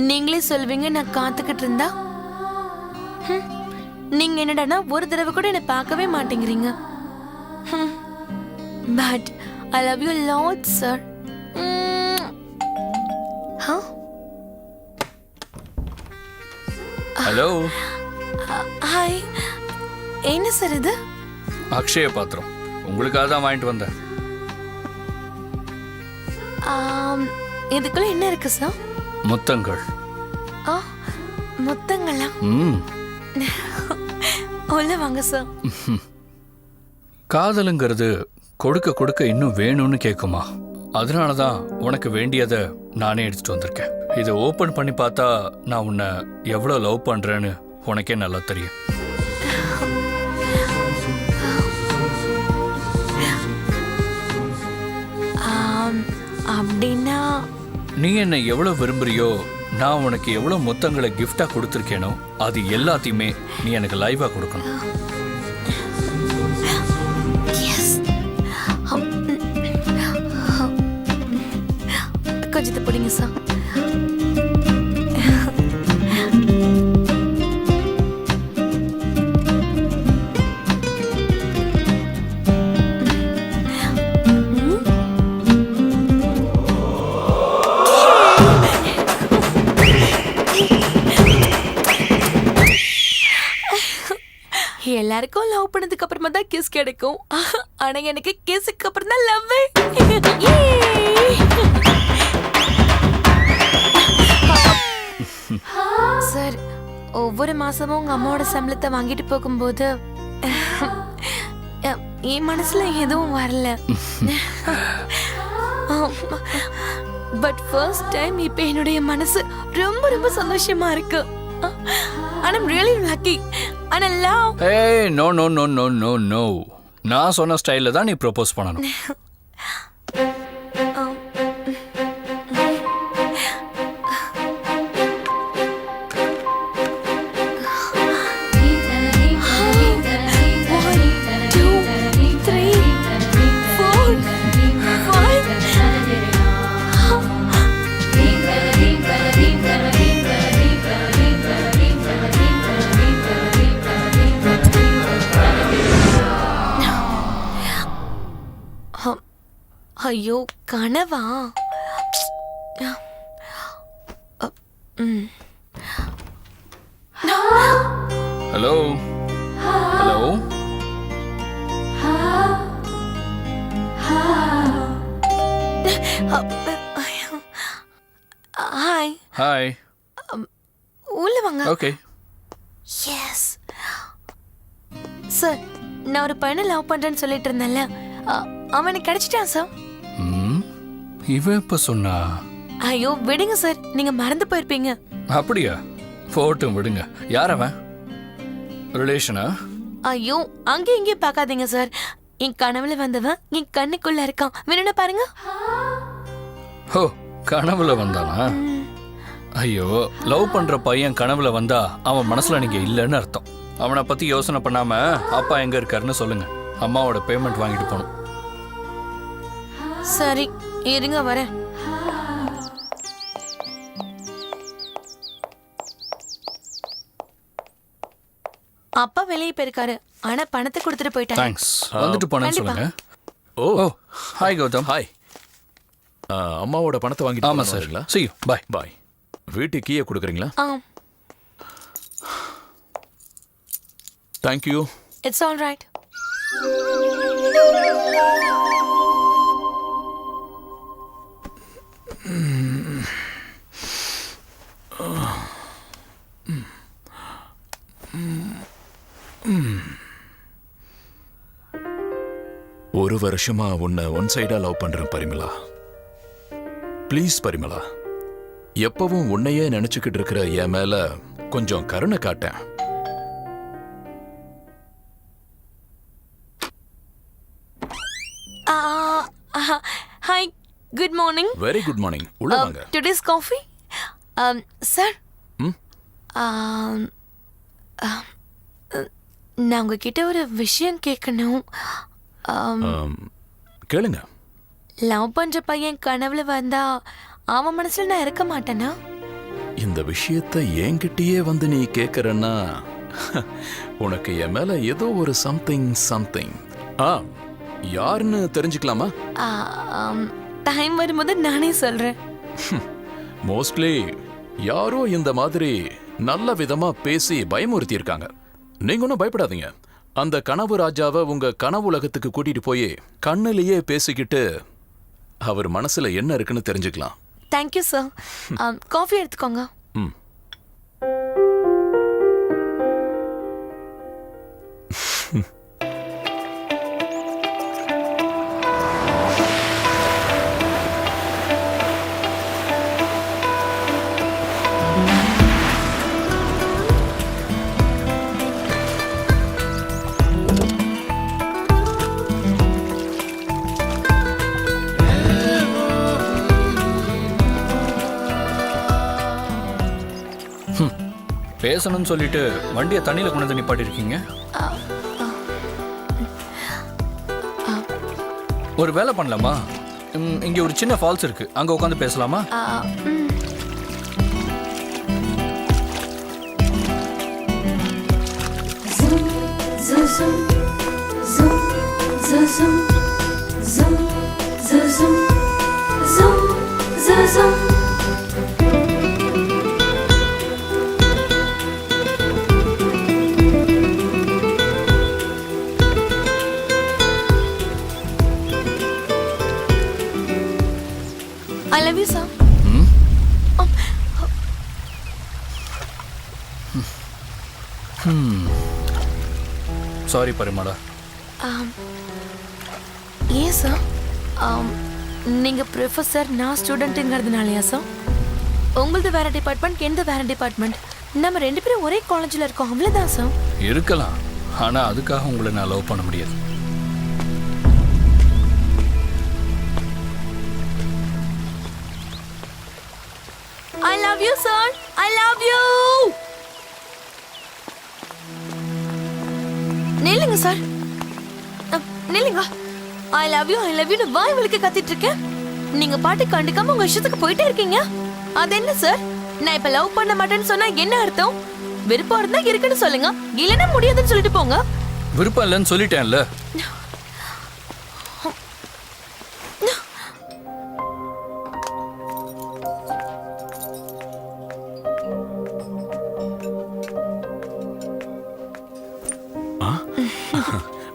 நீங்களே சொல்வீங்க நான் காத்துக்கிட்டு இருந்தா. நீங்க என்னடானா ஒரு தடவை கூட என்ன பார்க்கவே மாட்டேங்கிறீங்க. But I love you lot sir. Hello. Hi. என்ன சார் இது? அக்ஷய பாத்திரம் உங்களுக்காக தான் வாங்கிட்டு வந்தேன். இதுக்குள்ள என்ன இருக்கு சார்? முத்தங்கள். முத்தங்களா? உள்ள வாங்க சார். காதலுங்கிறது கொடுக்க கொடுக்க இன்னும் வேணும்னு கேட்குமா? அதனாலதான் உனக்கு வேண்டியதை நானே எடுத்துட்டு வந்திருக்கேன். இதை ஓபன் பண்ணி பார்த்தா நான் உன்னை எவ்வளவு லவ் பண்றேன்னு உனக்கே நல்லா தெரியும். அப்படின்னா நீ என்னை எவ்வளவு விரும்புறியோ, நான் உனக்கு எவ்வளவு முத்தங்களை கிஃப்டா கொடுத்துருக்கேனோ அது எல்லாத்தையுமே நீ எனக்கு லைவா கொடுக்கணும். கொஞ்சத்தை பிடிங்க சார். எல்லாருக்கும் லவ் பண்ணதுக்கு அப்புறமா தான் கிஸ் கிடைக்கும். ஆனா எனக்கு கிஸ்க்கு அப்புறம் தான் லவ். சார், ஒவ்வொரு மாசமும் உங்க அம்மாவோட சம்பளத்தை வாங்கிட்டு போகும்போது என் மனசுல எதுவும் வரல. பட் ஃபர்ஸ்ட் டைம் இப்ப என்னுடைய மனசு ரொம்ப ரொம்ப சந்தோஷமா இருக்கு. And I'm really lucky. And I love. Hey, no, no, no, no, no, no. நான் சொன்ன ஸ்டைல்ல தான் நீ ப்ரோபோஸ் பண்ணணும். ஐயோ, கனவா? Hello hello. ஹாய். ஹாய். உள்ள வாங்க. ஓகே. எஸ் சார், நான் ஒரு பையனை லவ் பண்றேன்னு சொல்லிட்டு இருந்தேன்ல, அவனுக்கு கிடைச்சிட்டான் சார். இவன் எப்ப சொன்னா? ஐயோ விடுங்க சார், நீங்க மறந்து போயிருப்பீங்க. அப்படியா? போட்டும் விடுங்க. யார் அவன்? ரிலேஷனா? ஐயோ அங்கே இங்கே பார்க்காதீங்க சார். என் கனவுல வந்தவன் என் கண்ணுக்குள்ள இருக்கான். வேணும்னா பாருங்க. ஹோ, கனவுல வந்தானா? ஐயோ, லவ் பண்ற பையன் கனவுல வந்தா அவன் மனசுல நீங்க இல்லைன்னு அர்த்தம். அவனை பத்தி யோசனை பண்ணாம அப்பா எங்க இருக்காருன்னு சொல்லுங்க. அம்மாவோட பேமெண்ட் வாங்கிட்டு போகணும். சரி இருங்க வரேன். அப்பா வெளியே போயிருக்காரு, ஆனா பணத்தை கொடுத்துட்டு போயிட்டாரு. தேங்க்ஸ். வந்துட்டு போனேன்னு சொல்லுங்க. ஓ ஹாய் கௌதம். ஹாய். அம்மாவோட பணத்தை வாங்கிட்டு ஆமா சார். see you. bye. பாய். வீட்டு கீயை கொடுக்குறீங்களா? Thank you. It's all right. ஒரு வருஷமா உன்னை ஒன் சைடா லவ் பண்றேன் பரிமளா. ப்ளீஸ் பரிமளா, எப்பவும் உன்னையே நினைச்சுக்கிட்டு இருக்கிற என் மேல கொஞ்சம் கருணை காட்டேன். Hi, good morning. Very good morning. உள்ள வாங்க. Today's coffee sir. நான் உங்ககிட்ட ஒரு விஷயம் கேட்கணும். கேளுங்க. லவ் பண்ற பையன் கனவுல வந்தா அவன் மனசுல நான் இருக்க மாட்டேனா? இந்த விஷயத்தை என்கிட்டயே வந்து நீ கேக்குறன்னா உனக்கு என் மேல ஏதோ ஒரு சம்திங் யாருன்னு தெரிஞ்சுக்கலாமா? டைம் வரும்போது நானே சொல்றேன். மோஸ்ட்லி யாரோ இந்த மாதிரி நல்ல விதமா பேசி பயமுறுத்தி இருக்காங்க. நீங்க ஒன்றும் பயப்படாதீங்க. அந்த கனவு ராஜாவை உங்க கனவு உலகத்துக்கு கூட்டிட்டு போய் கண்ணுலயே பேசிக்கிட்டு அவர் மனசுல என்ன இருக்குன்னு தெரிஞ்சுக்கலாம். Thank you sir. காஃபி எடுத்துக்கோங்க. ம். பேசணும்னு சொல்லிட்டு வண்டியை தண்ணியில கொண்டு வந்து நிப்பாட்டி இருக்கீங்க. ஒரு வேலை பண்ணலாமா? இங்க ஒரு சின்ன ஃபால்ஸ் இருக்கு, அங்க உட்காந்து பேசலாமா? I love you, sir. Sorry Parimala. ஏன் சார்? நீங்க ப்ரொஃபஸர், நான் ஸ்டூடெண்ட்டுங்கிறதுனாலயா சார்? உங்களது வேற டிபார்ட்மெண்ட், எந்த வேற டிபார்ட்மெண்ட். நம்ம 2 பேரும் ஒரே காலேஜில் இருக்கோம், அவ்வளோதான் சார். இருக்கலாம், ஆனா அதுக்காக உங்களை நான் லவ் பண்ண முடியாது. I love you, sir. I love you. நில்லுங்க சார், நில்லுங்க. I love you, I love you வாய் வலிக்க கத்திட்டு இருக்கேன். நீங்க பாட்டு கண்டுக்காம உங்க இஷ்டத்துக்கு போயிட்டே இருக்கீங்க. அது என்ன சார்? நான் இப்ப லவ் பண்ண மாட்டேன்னு சொன்னா என்ன அர்த்தம்? விருப்பம் இருந்தா இருக்குன்னு சொல்லுங்க, இல்லைன்னா முடியாதுன்னு சொல்லிட்டு போங்க. விருப்பம் இல்லைன்னு சொல்லிட்டேன்ல.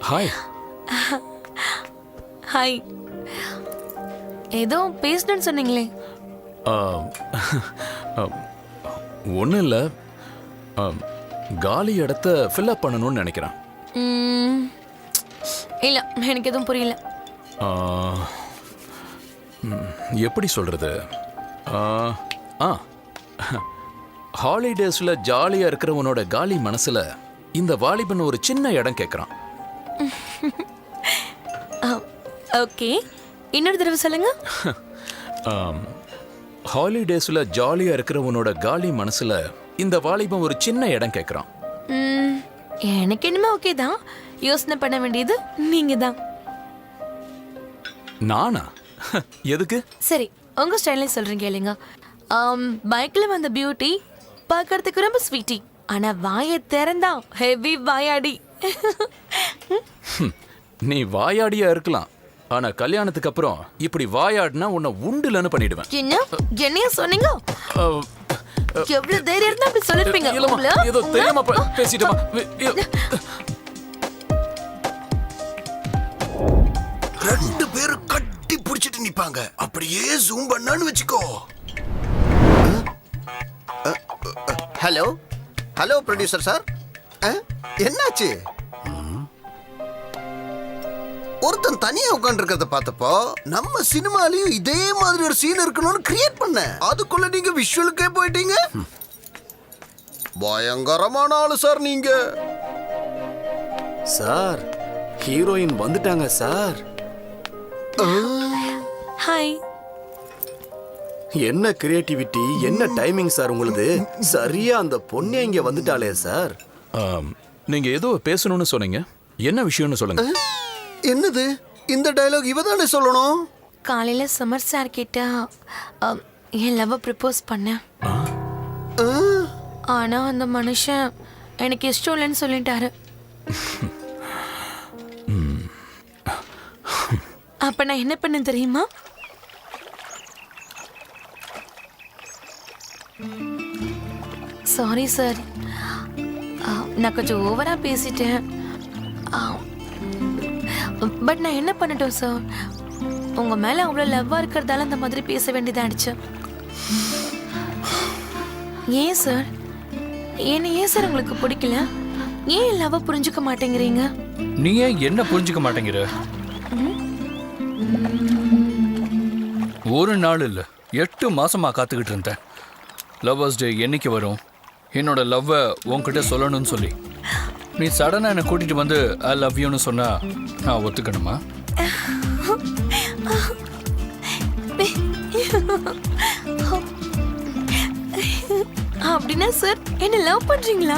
ஹாய். ஹாய். ஏதோ பேசணும்னு சொன்னீங்களே. ஒன்றும் இல்லை, காலி இடத்த ஃபில்அப் பண்ணணும்னு நினைக்கிறேன். இல்ல, எனக்கு எதுவும் புரியல. எப்படி சொல்றது? ஹாலிடேஸ்ல ஜாலியா இருக்கிறவனோட காலி மனசுல இந்த வாலிபன் ஒரு சின்ன இடம் கேட்கறான். ஓகே, இன்னொரு தடவை சொல்லுங்க. ஹாலிடேஸ்ல ஜாலியா இருக்கிறவனோட காலி மனசுல இந்த வாலிபன் ஒரு சின்ன இடம் கேட்கறான். எனக்கு என்னமோ ஓகே தான். யோசனை பண்ண வேண்டியது நீங்க தான். நானா? எதுக்கு? சரி, உங்க ஸ்டைல்ல சொல்றீங்க இல்லைங்க. பைக்ல வந்த பியூட்டி பார்க்கறதுக்கு ரொம்ப ஸ்வீட்டி, ஆனா வாயை திறந்தா ஹெவி வாயாடி. நீ வாயாடியா இருக்கலாம், ஆனா கல்யாணத்துக்கு அப்புறம் இப்படி வாயாடினா உன்னை உண்டுலன்னு பண்ணிடுவேன். என்னைய சொன்னீங்க? எவ்வளவு தைரியம் இருந்தா அப்படி சொல்லிருப்பீங்க? ஏதோ தெரியாம பேசிட்டமா. ரெண்டு பேரும் கட்டி பிடிச்சிட்டு நிப்பாங்க, அப்படியே ஜூம் பண்ணான்னு வச்சுக்கோ. ஹலோ ஹலோ ப்ரொடியூசர் சார், என்னாச்சு? ஒருத்தன் தனியா உட்காந்துருக்கிறத பார்த்தப்போ நம்ம சினிமாலையும் இதே மாதிரி ஒரு சீன் இருக்கணும்னு கிரியேட் பண்ண, அதுக்குள்ள நீங்க விஷுவலுக்கே போயிட்டீங்க. பயங்கரமான ஆளு சார் நீங்க. சார், ஹீரோயின் வந்துட்டாங்க சார். ஹாய். என்ன கிரியேட்டிவிட்டி, என்ன டைமிங் சார் உங்களுது. சரியா அந்த பொண்ணே இங்க வந்துட்டாளே சார். நீங்க ஏதோ பேசணும்னு சொன்னீங்க, என்ன விஷயம்னு சொல்லுங்க. என்னது இந்த டயலாக் இவதானே சொல்லணும்? காலையில சமர் சார் கிட்ட என் லவ் ப்ரப்போஸ் பண்ணேன். ஆனா அந்த மனுஷன் எனக்கு இஷ்டம் இல்லைன்னு சொல்லிட்டாரு. அப்ப நான் என்ன பண்ண தெரியுமா? சாரி சார், நான் கொஞ்சம் ஓவரா பேசிட்டேன். பட் நான் என்ன பண்ணட்டும் சார்? உங்க மேல அவ்வளவு லவ்வா இருக்கிறதால அந்த மாதிரி பேச வேண்டியதாயிடுச்சு. ஏன் சார், ஏன் சார் உங்களுக்கு பிடிக்கல? ஏன் லவ்வ புரிஞ்சுக்க மாட்டேங்கிறீங்க? நீ ஏன் என்ன புரிஞ்சுக்க மாட்டேங்கிற? ஒரு நாள் இல்ல 8 மாசமா காத்துக்கிட்டு இருந்தேன். லவ்வர்ஸ் டே என்னைக்கு வரும், என்னோட லவ்வை உன்கிட்ட சொல்லணும்னு சொல்லி. நீ சடனா என்னை கூட்டிட்டு வந்து ஐ லவ் யூன்னு சொன்னா நான் ஒத்துக்கணுமா? அப்படின்னா சார் என்ன லவ் பண்றீங்களா?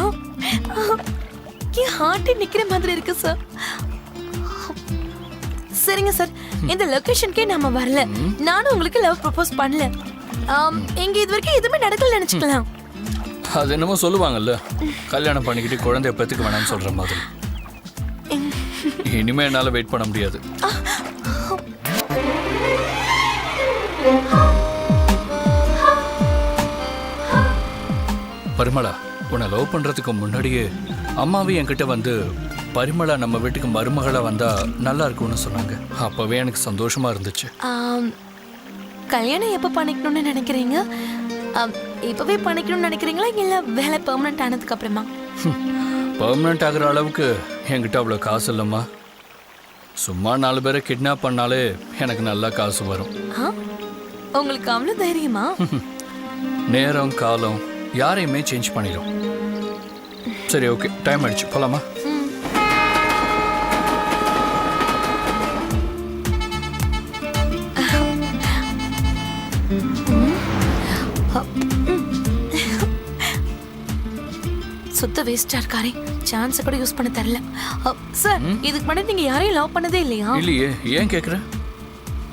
என் ஹார்ட் நிக்கிற மாதிரி இருக்கு சார். சரிங்க சார், இந்த லொகேஷனுக்கே நாம வரல. நானும் உங்களுக்கு லவ் ப்ரப்போஸ் பண்ணல. எங்க இது வரைக்கும் எதுவுமே நடக்கல நினைச்சுக்கலாம். அது என்னமோ சொல்லுவாங்கல்ல, கல்யாணம் பண்ணிக்கிட்டு குழந்தைய பெத்துக்க வேணாம்னு சொல்ற மாதிரி. இனிமே என்னால வெயிட் பண்ண முடியாது. பரிமளா, உன்னை லவ் பண்றதுக்கு முன்னாடியே அம்மாவே என்கிட்ட வந்து பரிமளா நம்ம வீட்டுக்கு மருமகளா வந்தா நல்லா இருக்கும்னு சொன்னாங்க. அப்பவே எனக்கு சந்தோஷமா இருந்துச்சு. கல்யாணம் எப்ப பண்ணிக்கணும்னு நினைக்கிறீங்க? இப்பவே பண்ணிக்கணும்னு நினைக்கிறீங்களா இல்ல வேலை பெர்மனன்ட் ஆனதுக்கு அப்புறமா? பெர்மனன்ட் ஆகிற அளவுக்கு என்கிட்ட அவ்வளோ காசு இல்லைம்மா. சும்மா 4 பேரை கிட்னாப் பண்ணாலே எனக்கு நல்லா காசு வரும். உங்களுக்கு அவ்வளவு தைரியமா? நேரம் காலம் யாரையுமே சேஞ்ச் பண்ணிடும். சரி, ஓகே, டைம் ஆயிடுச்சு, போலாமா? சுத்த வேஸ்டா இருக்காரே, சான்ஸ் கூட யூஸ் பண்ண தெரியல. சார், இதுக்கு முன்னாடி நீங்க யாரையும் லவ் பண்ணதே இல்லையா? இல்லையே, ஏன் கேக்குற?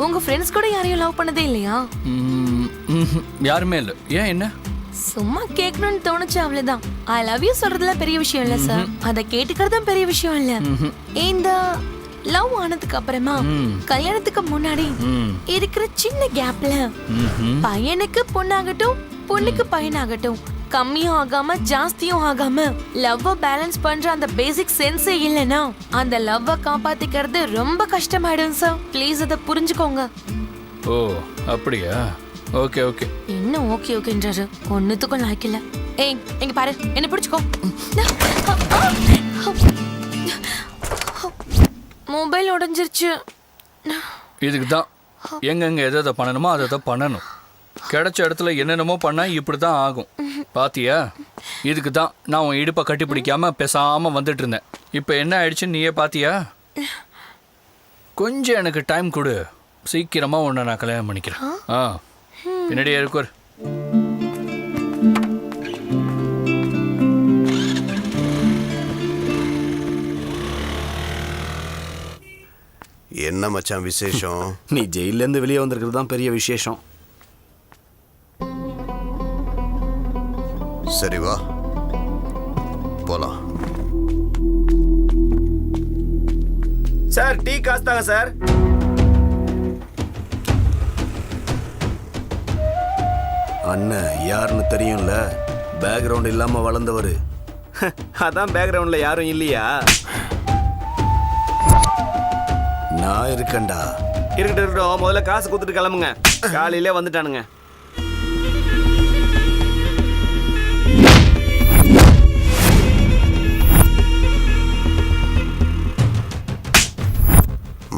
உங்க ஃப்ரெண்ட்ஸ் கூட யாரையும் லவ் பண்ணதே இல்லையா? யாருமே இல்லை. ஏன், என்ன? சும்மா கேட்கணும்னு தோணுச்சு, அவ்வளவுதான். ஐ லவ் யூ சொல்றதுல பெரிய விஷயம் இல்ல சார், அதை கேட்டுக்கிறதும் பெரிய விஷயம் இல்ல. இந்த லவ் ஆனதுக்கு அப்புறமா கல்யாணத்துக்கு முன்னாடி இருக்கிற சின்ன கேப்ல பையனுக்கு பொண்ணாகட்டும் பொண்ணுக்கு பையனாகட்டும் கம்மியும் ஆகாம ஜாஸ்தியும் ஆகாம லவ்வ பேலன்ஸ் பண்ற அந்த பேசிக் சென்ஸே இல்லைன்னா அந்த லவ்வ காப்பாத்திக்கிறது ரொம்ப கஷ்டமாயிடும் சார். ப்ளீஸ் அதை புரிஞ்சுக்கோங்க. ஓ, அப்படியா? Okay okay. என்ன ஓகே ஓகேன்றாரு, ஒன்னுத்துக்கும் லாய்க்கல. ஏய், இங்க பாரு, என்ன பிடிச்சுக்கோ. மொபைல் உடைஞ்சிருச்சு. இதுக்கு தான் எங்கெங்க எதை பண்ணணுமோ அதை பண்ணணும். கிடைச்ச இடத்துல என்னென்னமோ பண்ணா இப்படிதான் ஆகும். பாத்தியா? இதுக்கு தான் நான் உன் இடுப்பை கட்டி பிடிக்காம பேசாம வந்துட்டு இருந்தேன். இப்போ என்ன ஆயிடுச்சுன்னு நீயே பாத்தியா? கொஞ்சம் எனக்கு டைம் கொடு, சீக்கிரமா உன்னை நான் கல்யாணம் பண்ணிக்கிறேன். பின்னாடியே இருக்கார். என்ன மச்சான் விசேஷம்? நீ ஜெயில இருந்து வெளியே வந்திருக்கிறது தான் பெரிய விசேஷம். சரி வா போலாம். சார், டீ காசு தாங்க சார். அண்ணன் யாருன்னு தெரியும்ல, பேக்ரவுண்ட் இல்லாம வளர்ந்தவர். அதான் பேக்ரவுண்ட்ல யாரும் இல்லையா? நான் இருக்கேன்டா. இருக்கட்டும், முதல்ல காசு கொடுத்துட்டு கிளம்புங்க. காலையிலே வந்துட்டானுங்க.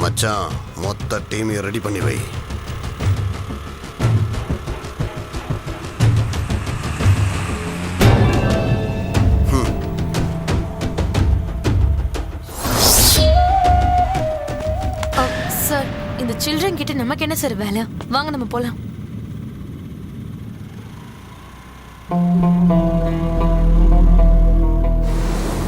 மச்சான், மொத்த டீமையும் ரெடி பண்ணி வை. சார், இந்த சில்ட்ரன் கிட்ட நமக்கு என்ன சார் வேலை? வாங்க நம்ம போலாம்.